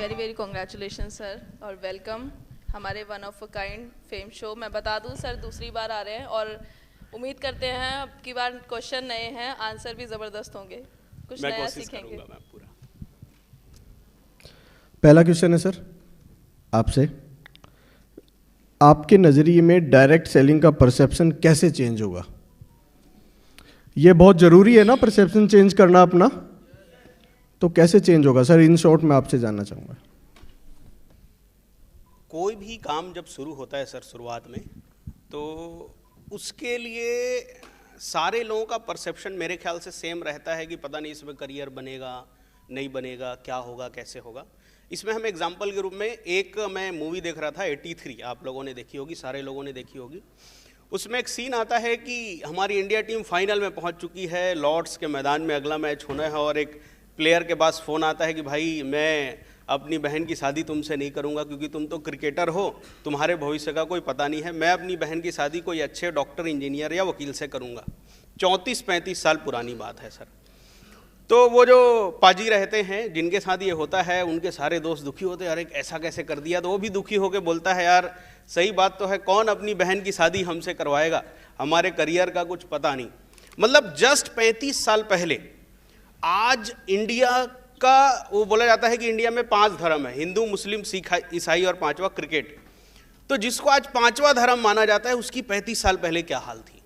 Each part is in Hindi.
वेरी वेरी कॉन्ग्रेचुलेशन सर और वेलकम हमारे one of a kind fame show. मैं बता दूं सर दूसरी बार आ रहे हैं और उम्मीद करते हैं अब की बार क्वेश्चन नए हैं, आंसर भी ज़बरदस्त होंगे, कुछ नया सीखेंगे। मैं पूरा। पहला क्वेश्चन है सर आपसे, आपके नज़रिए में डायरेक्ट सेलिंग का परसेप्शन कैसे चेंज होगा? ये बहुत ज़रूरी है ना परसेप्शन चेंज करना अपना, तो कैसे चेंज होगा सर? इन शॉर्ट मैं आपसे जानना चाहूँगा। कोई भी काम जब शुरू होता है सर शुरुआत में, तो उसके लिए सारे लोगों का परसेप्शन मेरे ख्याल से सेम रहता है कि पता नहीं इसमें करियर बनेगा नहीं बनेगा, क्या होगा कैसे होगा। इसमें हम एग्जाम्पल के रूप में एक मैं मूवी देख रहा था 83, आप लोगों ने देखी होगी, सारे लोगों ने देखी होगी। उसमें एक सीन आता है कि हमारी इंडिया टीम फाइनल में पहुंच चुकी है, लॉर्ड्स के मैदान में अगला मैच होना है और एक प्लेयर के पास फ़ोन आता है कि भाई मैं अपनी बहन की शादी तुमसे नहीं करूंगा क्योंकि तुम तो क्रिकेटर हो, तुम्हारे भविष्य का कोई पता नहीं है, मैं अपनी बहन की शादी कोई अच्छे डॉक्टर, इंजीनियर या वकील से करूंगा। 34-35 साल पुरानी बात है सर। तो वो जो पाजी रहते हैं जिनके साथ ये होता है, उनके सारे दोस्त दुखी होते हैं, अरे ऐसा कैसे कर दिया। तो वो भी दुखी होकर बोलता है यार सही बात तो है, कौन अपनी बहन की शादी हमसे करवाएगा, हमारे करियर का कुछ पता नहीं। मतलब जस्ट 35 साल पहले आज इंडिया का, वो बोला जाता है कि इंडिया में 5 धर्म है, हिंदू, मुस्लिम, सिख, ईसाई और 5वां क्रिकेट। तो जिसको आज 5वां धर्म माना जाता है उसकी 35 साल पहले क्या हाल थी।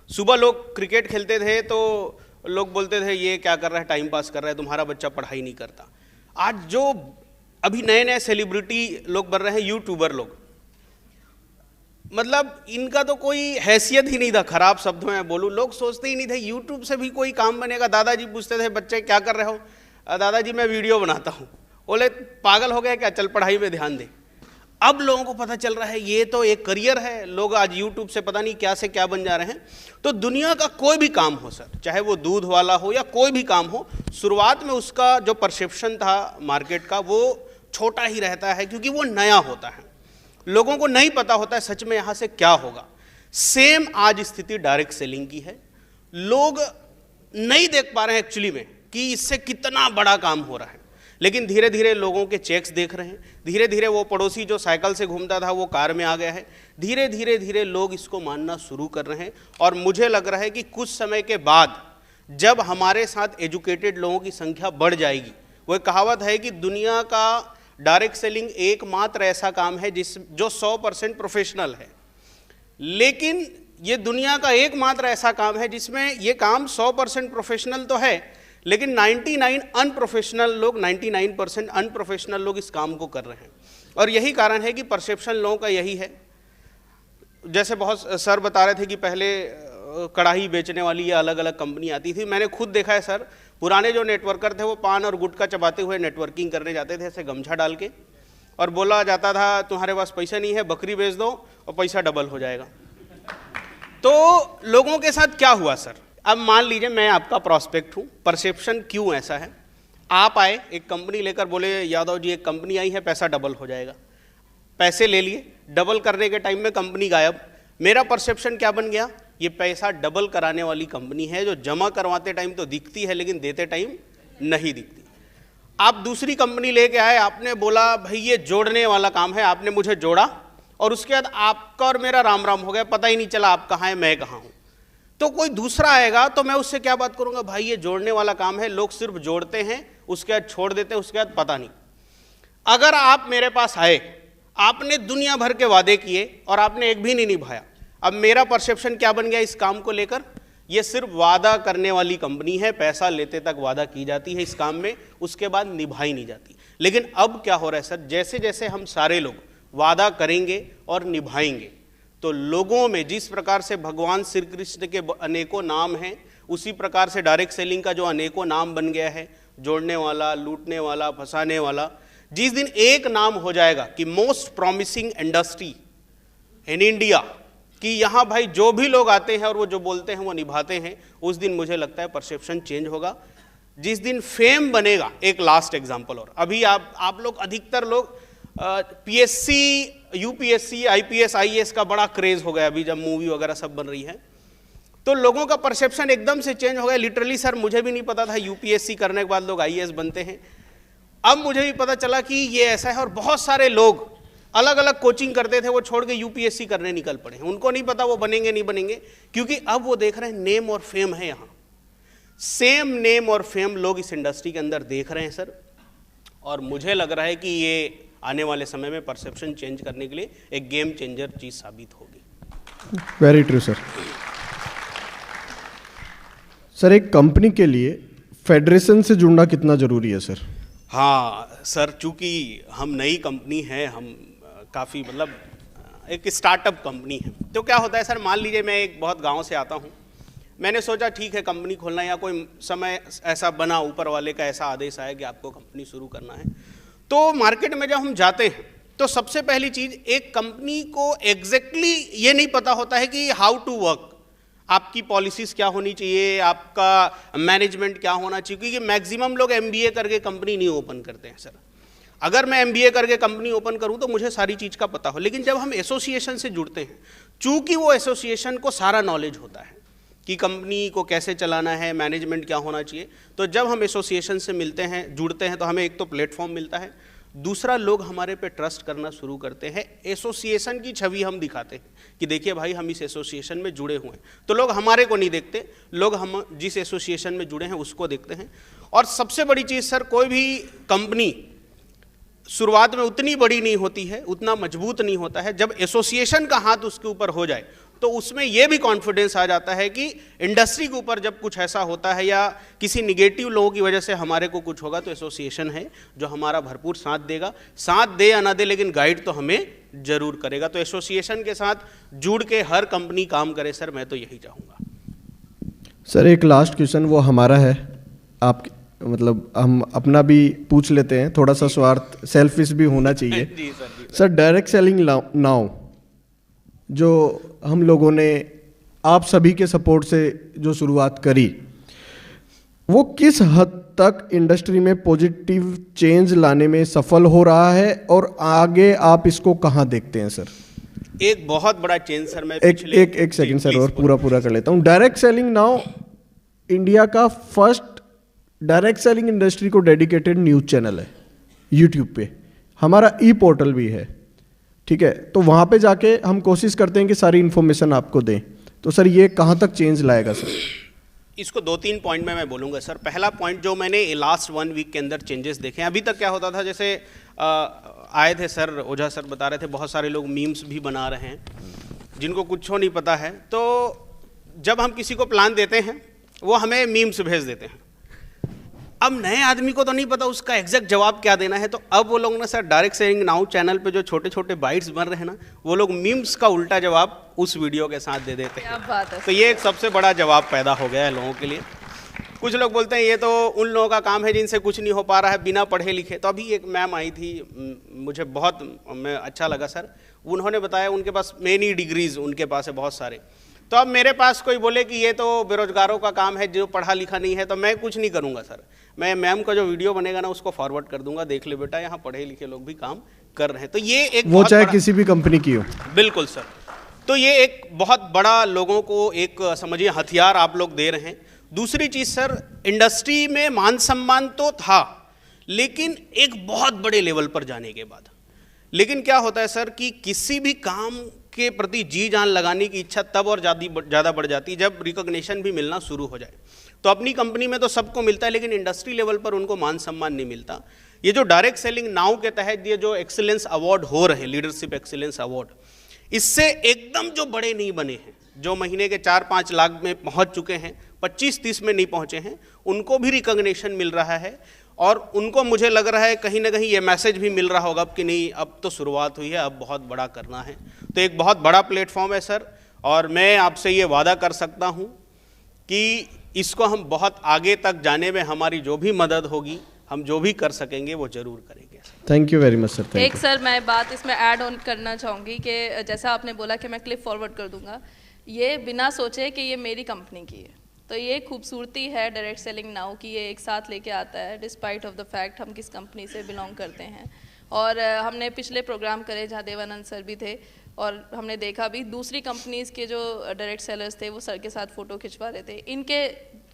सुबह लोग क्रिकेट खेलते थे तो लोग बोलते थे ये क्या कर रहा है, टाइम पास कर रहा है, तुम्हारा बच्चा पढ़ाई नहीं करता। आज जो अभी नए नए सेलिब्रिटी लोग बन रहे हैं, यूट्यूबर लोग, मतलब इनका तो कोई हैसियत ही नहीं था, खराब शब्दों में बोलूं, लोग सोचते ही नहीं थे यूट्यूब से भी कोई काम बनेगा। दादाजी पूछते थे बच्चे क्या कर रहे हो, दादाजी मैं वीडियो बनाता हूं। बोले पागल हो गया क्या, चल पढ़ाई पे ध्यान दे। अब लोगों को पता चल रहा है ये तो एक करियर है, लोग आज यूट्यूब से पता नहीं क्या से क्या बन जा रहे हैं। तो दुनिया का कोई भी काम हो सर, चाहे वो दूध वाला हो या कोई भी काम हो, शुरुआत में उसका जो परसेप्शन था मार्केट का वो छोटा ही रहता है क्योंकि वो नया होता है, लोगों को नहीं पता होता है सच में यहां से क्या होगा। सेम आज स्थिति डायरेक्ट सेलिंग की है। लोग नहीं देख पा रहे हैं एक्चुअली में कि इससे कितना बड़ा काम हो रहा है, लेकिन धीरे धीरे लोगों के चेक्स देख रहे हैं, धीरे धीरे वो पड़ोसी जो साइकिल से घूमता था वो कार में आ गया है, धीरे धीरे धीरे लोग इसको मानना शुरू कर रहे हैं। और मुझे लग रहा है कि कुछ समय के बाद जब हमारे साथ एजुकेटेड लोगों की संख्या बढ़ जाएगी, वो एक कहावत है कि दुनिया का डायरेक्ट सेलिंग एकमात्र ऐसा काम है जो 100% प्रोफेशनल है, लेकिन ये दुनिया का एकमात्र ऐसा काम है जिसमें ये काम 100% प्रोफेशनल तो है, लेकिन 99% अनप्रोफेशनल लोग इस काम को कर रहे हैं। और यही कारण है कि परसेप्शन लोगों का यही है। जैसे बहुत सर बता रहे थे कि पहले कढ़ाई बेचने वाली ये अलग अलग कंपनी आती थी, मैंने खुद देखा है सर। पुराने जो नेटवर्कर थे वो पान और गुटखा चबाते हुए नेटवर्किंग करने जाते थे ऐसे गमछा डाल के, और बोला जाता था तुम्हारे पास पैसा नहीं है, बकरी बेच दो और पैसा डबल हो जाएगा। तो लोगों के साथ क्या हुआ सर, अब मान लीजिए मैं आपका प्रॉस्पेक्ट हूँ, परसेप्शन क्यों ऐसा है, आप आए एक कंपनी लेकर, बोले यादव जी एक कंपनी आई है, पैसा डबल हो जाएगा, पैसे ले लिए, डबल करने के टाइम में कंपनी गायब। मेरा परसेप्शन क्या बन गया, ये पैसा डबल कराने वाली कंपनी है जो जमा करवाते टाइम तो दिखती है लेकिन देते टाइम नहीं दिखती। आप दूसरी कंपनी लेके आए, आपने बोला भाई ये जोड़ने वाला काम है, आपने मुझे जोड़ा और उसके बाद आपका और मेरा राम राम हो गया, पता ही नहीं चला आप कहाँ हैं मैं कहाँ हूँ। तो कोई दूसरा आएगा तो मैं उससे क्या बात करूंगा, भाई ये जोड़ने वाला काम है, लोग सिर्फ जोड़ते हैं उसके बाद छोड़ देते हैं, उसके बाद पता नहीं। अगर आप मेरे पास आए, आपने दुनिया भर के वादे किए और आपने एक भी नहीं निभाया, अब मेरा परसेप्शन क्या बन गया इस काम को लेकर, ये सिर्फ वादा करने वाली कंपनी है, पैसा लेते तक वादा की जाती है इस काम में, उसके बाद निभाई नहीं जाती। लेकिन अब क्या हो रहा है सर, जैसे जैसे हम सारे लोग वादा करेंगे और निभाएंगे, तो लोगों में जिस प्रकार से भगवान श्री कृष्ण के अनेकों नाम हैं, उसी प्रकार से डायरेक्ट सेलिंग का जो अनेकों नाम बन गया है, जोड़ने वाला, लूटने वाला, फंसाने वाला, जिस दिन एक नाम हो जाएगा कि most promising industry in India, कि यहाँ भाई जो भी लोग आते हैं और वो जो बोलते हैं वो निभाते हैं, उस दिन मुझे लगता है परसेप्शन चेंज होगा। जिस दिन फेम बनेगा, एक लास्ट एग्जांपल और, अभी आप लोग अधिकतर लोग पीएससी, यूपीएससी, आईपीएस, आईएएस का बड़ा क्रेज हो गया अभी जब मूवी वगैरह सब बन रही है, तो लोगों का परसेप्शन एकदम से चेंज हो गया। लिटरली सर मुझे भी नहीं पता था यूपीएससी करने के बाद लोग आईएएस बनते हैं। अब मुझे भी पता चला कि ये ऐसा है, और बहुत सारे लोग अलग अलग कोचिंग करते थे, वो छोड़ के यूपीएससी करने निकल पड़े हैं। उनको नहीं पता वो बनेंगे नहीं बनेंगे, क्योंकि अब वो देख रहे हैं नेम और फेम है। यहाँ सेम नेम और फेम लोग इस इंडस्ट्री के अंदर देख रहे हैं सर, और मुझे लग रहा है कि ये आने वाले समय में परसेप्शन चेंज करने के लिए एक गेम चेंजर चीज साबित होगी। Very true sir. सर, एक कंपनी के लिए फेडरेशन से जुड़ना कितना जरूरी है सर? हाँ सर, चूंकि हम नई कंपनी है, हम काफ़ी मतलब एक स्टार्टअप कंपनी है, तो क्या होता है सर, मान लीजिए मैं एक बहुत गांव से आता हूँ, मैंने सोचा ठीक है कंपनी खोलना है, या कोई समय ऐसा बना, ऊपर वाले का ऐसा आदेश आया कि आपको कंपनी शुरू करना है, तो मार्केट में जब हम जाते हैं तो सबसे पहली चीज़, एक कंपनी को एग्जैक्टली ये नहीं पता होता है कि हाउ टू वर्क, आपकी पॉलिसीज़ क्या होनी चाहिए, आपका मैनेजमेंट क्या होना चाहिए, क्योंकि मैक्सिमम लोग एमबीए करके कंपनी नहीं ओपन करते हैं सर। अगर मैं एमबीए करके कंपनी ओपन करूं तो मुझे सारी चीज़ का पता हो, लेकिन जब हम एसोसिएशन से जुड़ते हैं, चूंकि वो एसोसिएशन को सारा नॉलेज होता है कि कंपनी को कैसे चलाना है, मैनेजमेंट क्या होना चाहिए, तो जब हम एसोसिएशन से मिलते हैं, जुड़ते हैं, तो हमें एक तो प्लेटफॉर्म मिलता है, दूसरा लोग हमारे पे ट्रस्ट करना शुरू करते हैं। एसोसिएशन की छवि हम दिखाते हैं कि देखिए भाई हम इस एसोसिएशन में जुड़े हुए हैं, तो लोग हमारे को नहीं देखते, लोग हम जिस एसोसिएशन में जुड़े हैं उसको देखते हैं। और सबसे बड़ी चीज़ सर, कोई भी कंपनी शुरुआत में उतनी बड़ी नहीं होती है, उतना मजबूत नहीं होता है, जब एसोसिएशन का हाथ उसके ऊपर हो जाए तो उसमें यह भी कॉन्फिडेंस आ जाता है कि इंडस्ट्री के ऊपर जब कुछ ऐसा होता है या किसी निगेटिव लोगों की वजह से हमारे को कुछ होगा, तो एसोसिएशन है जो हमारा भरपूर साथ देगा, साथ दे या ना दे, लेकिन गाइड तो हमें जरूर करेगा। तो एसोसिएशन के साथ जुड़ के हर कंपनी काम करे सर, मैं तो यही चाहूँगा। सर, एक लास्ट क्वेश्चन वो हमारा है, आप मतलब हम अपना भी पूछ लेते हैं, थोड़ा सा स्वार्थ सेल्फिश भी होना चाहिए। जी sir. Sir, direct selling now जो हम लोगों ने आप सभी के सपोर्ट से जो शुरुआत करी, वो किस हद तक इंडस्ट्री में पॉजिटिव चेंज लाने में सफल हो रहा है, और आगे आप इसको कहाँ देखते हैं सर? एक बहुत बड़ा चेंज सर, मैं एक सेकंड सर, और पूरा कर लेता हूँ। डायरेक्ट सेलिंग नाउ इंडिया का फर्स्ट डायरेक्ट सेलिंग इंडस्ट्री को डेडिकेटेड न्यूज़ चैनल है यूट्यूब पे, हमारा ई पोर्टल भी है, ठीक है, तो वहाँ पे जाके हम कोशिश करते हैं कि सारी इन्फॉर्मेशन आपको दें। तो सर ये कहाँ तक चेंज लाएगा सर? इसको 2-3 पॉइंट में मैं बोलूँगा सर। पहला पॉइंट जो मैंने लास्ट 1 वीक के अंदर चेंजेस देखे हैं, अभी तक क्या होता था, जैसे आए थे सर, ओझा सर बता रहे थे, बहुत सारे लोग मीम्स भी बना रहे हैं जिनको कुछ नहीं पता है, तो जब हम किसी को प्लान देते हैं वो हमें मीम्स भेज देते हैं। अब नए आदमी को तो नहीं पता उसका एग्जैक्ट जवाब क्या देना है, तो अब वो लोग ना sir direct selling now channel पे जो छोटे छोटे बाइट्स बन रहे हैं ना, वो लोग मीम्स का उल्टा जवाब उस वीडियो के साथ दे देते हैं। क्या बात है। तो ये एक सबसे बड़ा जवाब पैदा हो गया है लोगों के लिए। कुछ लोग बोलते हैं ये तो उन लोगों का काम है जिनसे कुछ नहीं हो पा रहा है बिना पढ़े लिखे। तो अभी एक मैम आई थी, मुझे बहुत अच्छा लगा सर, उन्होंने बताया उनके पास मेनी डिग्रीज उनके पास है बहुत सारे। तो अब मेरे पास कोई बोले कि ये तो बेरोजगारों का काम है जो पढ़ा लिखा नहीं है, तो मैं कुछ नहीं करूँगा सर, मैं मैम का जो वीडियो बनेगा ना उसको फॉरवर्ड कर दूंगा, देख ले बेटा यहाँ पढ़े लिखे लोग भी काम कर रहे हैं। तो ये एक वो चाहे किसी भी कंपनी की हो। बिल्कुल सर। तो ये एक बहुत बड़ा लोगों को एक समझिए हथियार आप लोग दे रहे हैं। दूसरी चीज़ सर, इंडस्ट्री में मान सम्मान तो था, लेकिन एक बहुत बड़े लेवल पर जाने के बाद, लेकिन क्या होता है सर कि किसी भी काम के प्रति जी जान लगाने की इच्छा तब और ज़्यादा बढ़ जाती है जब रिकॉग्निशन भी मिलना शुरू हो जाए। तो अपनी कंपनी में तो सबको मिलता है, लेकिन इंडस्ट्री लेवल पर उनको मान सम्मान नहीं मिलता। ये जो डायरेक्ट सेलिंग नाउ के तहत ये जो एक्सीलेंस अवार्ड हो रहे हैं, लीडरशिप एक्सीलेंस अवार्ड, इससे एकदम जो बड़े नहीं बने हैं, जो महीने के 4-5 लाख में पहुंच चुके हैं, 25-30 में नहीं पहुंचे हैं, उनको भी रिकॉग्निशन मिल रहा है। और उनको मुझे लग रहा है कहीं ना कहीं ये मैसेज भी मिल रहा होगा कि नहीं अब तो शुरुआत हुई है, अब बहुत बड़ा करना है। तो एक बहुत बड़ा प्लेटफॉर्म है सर, और मैं आपसे ये वादा कर सकता हूँ कि इसको हम बहुत आगे तक जाने में हमारी जो भी मदद होगी, हम जो भी कर सकेंगे वो जरूर करेंगे। Thank you very much sir. एक सर मैं बात इसमें ऐड ऑन करना चाहूँगी कि जैसा आपने बोला कि मैं क्लिप फॉरवर्ड कर दूंगा, ये बिना सोचे कि ये मेरी कंपनी की है, तो ये खूबसूरती है डायरेक्ट सेलिंग नाउ की, ये एक साथ लेके आता है डिस्पाइट ऑफ द फैक्ट हम किस कंपनी से बिलोंग करते हैं। और हमने पिछले प्रोग्राम करे जहाँ देवानंद सर भी थे, और हमने देखा भी दूसरी कंपनीज़ के जो डायरेक्ट सेलर्स थे वो सर के साथ फ़ोटो खिंचवा रहे थे। इनके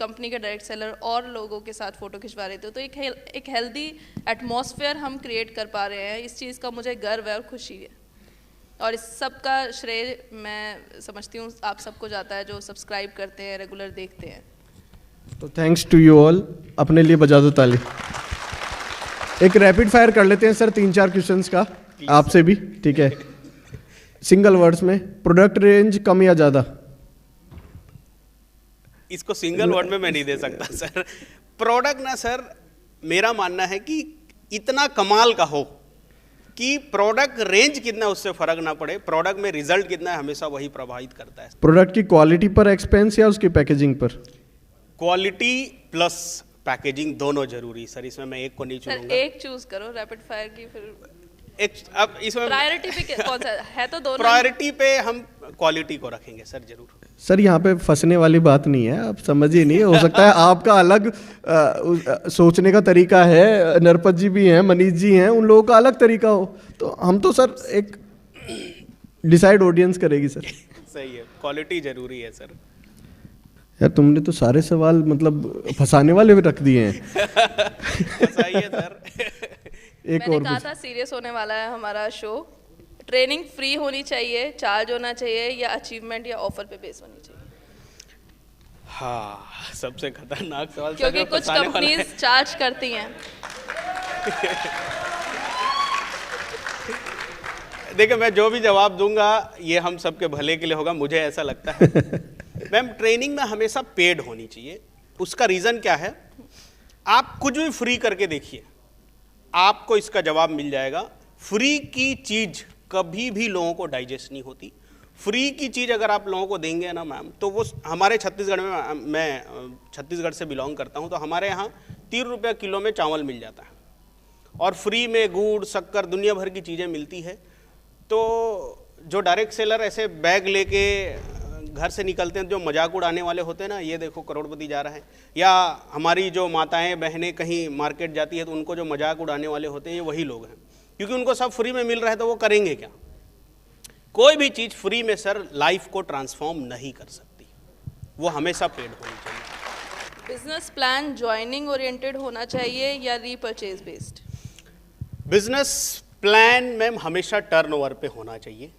कंपनी के डायरेक्ट सेलर और लोगों के साथ फ़ोटो खिंचवा रहे थे, तो एक हेल्दी एटमॉस्फेयर हम क्रिएट कर पा रहे हैं। इस चीज़ का मुझे गर्व है और खुशी है, और इस सब का श्रेय मैं समझती हूँ आप सबको जाता है जो सब्सक्राइब करते हैं, रेगुलर देखते हैं। तो थैंक्स टू यू ऑल, अपने लिए बजा दो ताली। एक रैपिड फायर कर लेते हैं सर, 3-4 क्वेश्चंस का आपसे भी, ठीक है? सिंगल वर्ड्स में, प्रोडक्ट रेंज कम या ज़्यादा? इसको सिंगल वर्ड में मैं नहीं दे सकता सर। प्रोडक्ट ना सर, मेरा मानना है कि इतना कमाल का हो कि प्रोडक्ट रेंज कितना उससे फर्क ना पड़े, प्रोडक्ट में रिजल्ट कितना है हमेशा वही प्रभावित करता है। प्रोडक्ट की क्वालिटी पर एक्सपेंस या उसकी पैकेजिंग पर? क्वालिटी प्लस पैकेजिंग दोनों जरूरी सर, इसमें मैं एक को नहीं सर चुनूंगा। एक चूज करो रैपिड फायर की, फिर एक अब इसमें प्रायोरिटी पे कौन सा है? तो दोनों प्रायोरिटी पे हम क्वालिटी को रखेंगे सर जरूर। सर यहाँ पे फंसने वाली बात नहीं है, आप समझिए नहीं, हो सकता है आपका अलग सोचने का तरीका है, नरपत जी भी हैं, मनीष जी हैं, उन लोगों का अलग तरीका हो, तो हम तो सर एक डिसाइड ऑडियंस करेगी सर। सही है, क्वालिटी जरूरी है सर। यार तुमने तो सारे सवाल मतलब फंसाने वाले भी रख दिए हैं। सही है सर। एक मैंने और कहा था सीरियस होने वाला है हमारा शो। ट्रेनिंग फ्री होनी चाहिए, चार्ज होना चाहिए, या अचीवमेंट या ऑफर पे बेस होनी चाहिए? हाँ, सबसे खतरनाक सवाल क्योंकि जो कुछ फंसाने वाला है। कंपनीज चार्ज करती हैं। देखिए मैं जो भी जवाब दूंगा ये हम सबके भले के लिए होगा, मुझे ऐसा लगता है। मैम ट्रेनिंग में हमेशा पेड होनी चाहिए। उसका रीजन क्या है, आप कुछ भी फ्री करके देखिए, आपको इसका जवाब मिल जाएगा। फ्री की चीज कभी भी लोगों को डाइजेस्ट नहीं होती। फ्री की चीज अगर आप लोगों को देंगे ना मैम, तो वो हमारे छत्तीसगढ़ में, मैं छत्तीसगढ़ से बिलोंग करता हूँ, तो हमारे यहाँ 3 रुपये किलो में चावल मिल जाता है और फ्री में गुड़ शक्कर दुनिया भर की चीज़ें मिलती है। तो जो डायरेक्ट सेलर ऐसे बैग लेके घर से निकलते हैं, जो मजाक उड़ाने वाले होते हैं ना, ये देखो करोड़पति जा रहा है, या हमारी जो माताएं बहनें कहीं मार्केट जाती है तो उनको जो मजाक उड़ाने वाले होते हैं, ये वही लोग हैं, क्योंकि उनको सब फ्री में मिल रहा है तो वो करेंगे क्या। कोई भी चीज़ फ्री में सर लाइफ को ट्रांसफॉर्म नहीं कर सकती, वो हमेशा पेड होनी चाहिए। बिजनेस प्लान ज्वाइनिंग ओरिएंटेड होना चाहिए या repurchase based? Business plan ma'am हमेशा टर्नओवर पे होना चाहिए।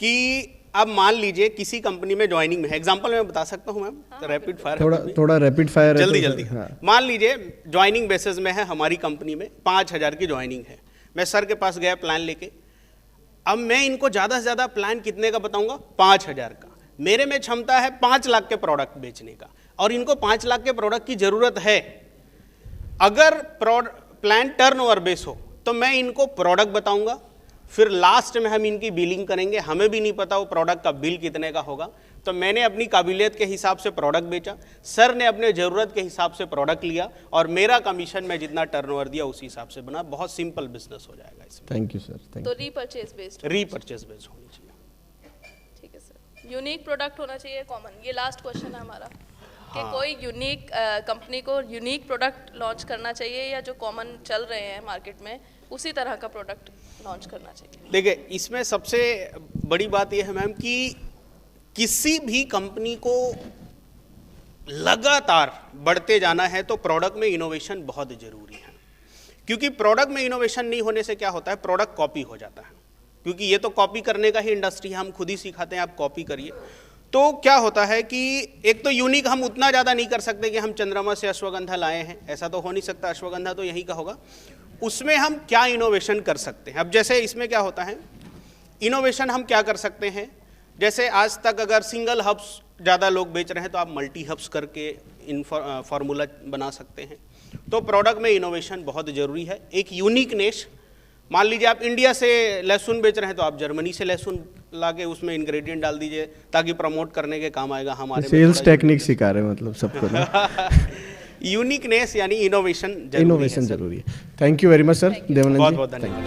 कि अब मान लीजिए किसी कंपनी में ज्वाइनिंग में है, एग्जांपल मैं बता सकता हूं मैम, तो रैपिड फायर थोड़ा रैपिड फायर जल्दी जल्दी। हाँ। मान लीजिए ज्वाइनिंग बेसिस में है हमारी कंपनी में, 5,000 की ज्वाइनिंग है। मैं सर के पास गया प्लान लेके, अब मैं इनको ज़्यादा से ज़्यादा प्लान कितने का बताऊंगा, 5,000 का। मेरे में क्षमता है 5 लाख के प्रोडक्ट बेचने का, और इनको 5 लाख के प्रोडक्ट की ज़रूरत है। अगर प्लान टर्नओवर बेस हो तो मैं इनको प्रोडक्ट बताऊंगा, फिर लास्ट में हम इनकी बिलिंग करेंगे। हमें भी नहीं पता वो प्रोडक्ट का बिल कितने का होगा, तो मैंने अपनी काबिलियत के हिसाब से प्रोडक्ट बेचा, सर ने अपने ज़रूरत के हिसाब से प्रोडक्ट लिया, और मेरा कमीशन मैं जितना टर्नओवर दिया उसी हिसाब से बना। बहुत सिंपल बिजनेस हो जाएगा इसमें। Thank you sir. तो रीपर्चेज बेस्ड? रीपर्चेज बेस्ड होनी चाहिए। ठीक है सर। यूनिक प्रोडक्ट होना चाहिए, कॉमन? ये लास्ट क्वेश्चन है हमारा कि हाँ। कोई यूनिक कंपनी को यूनिक प्रोडक्ट लॉन्च करना चाहिए, या जो कॉमन चल रहे हैं मार्केट में उसी तरह का प्रोडक्ट लॉन्च करना चाहिए? देखिए इसमें सबसे बड़ी बात यह है मैम कि किसी भी कंपनी को लगातार बढ़ते जाना है तो प्रोडक्ट में इनोवेशन बहुत जरूरी है। क्योंकि प्रोडक्ट में इनोवेशन नहीं होने से क्या होता है, प्रोडक्ट कॉपी हो जाता है। क्योंकि ये तो कॉपी करने का ही इंडस्ट्री है, हम खुद ही सिखाते हैं आप कॉपी करिए। तो क्या होता है कि एक तो यूनिक हम उतना ज़्यादा नहीं कर सकते कि हम चंद्रमा से अश्वगंधा लाए हैं, ऐसा तो हो नहीं सकता, अश्वगंधा तो यहीं का होगा। उसमें हम क्या इनोवेशन कर सकते हैं। अब जैसे इसमें क्या होता है, इनोवेशन हम क्या कर सकते हैं, जैसे आज तक अगर सिंगल हब्स ज़्यादा लोग बेच रहे हैं तो आप मल्टी हब्स करके इन फार्मूला बना सकते हैं। तो प्रोडक्ट में इनोवेशन बहुत ज़रूरी है। एक यूनिकनेस, मान लीजिए आप इंडिया से लहसुन बेच रहे हैं तो आप जर्मनी से लहसुन लाके उसमें इंग्रेडिएंट डाल दीजिए ताकि प्रमोट करने के काम आएगा। हमारे सेल्स टेक्निक सिखा रहे हैं मतलब सबको ना। यूनिकनेस यानी इनोवेशन जरूरी है। Thank you very much sir Devanand ji. बहुत बहुत धन्यवाद।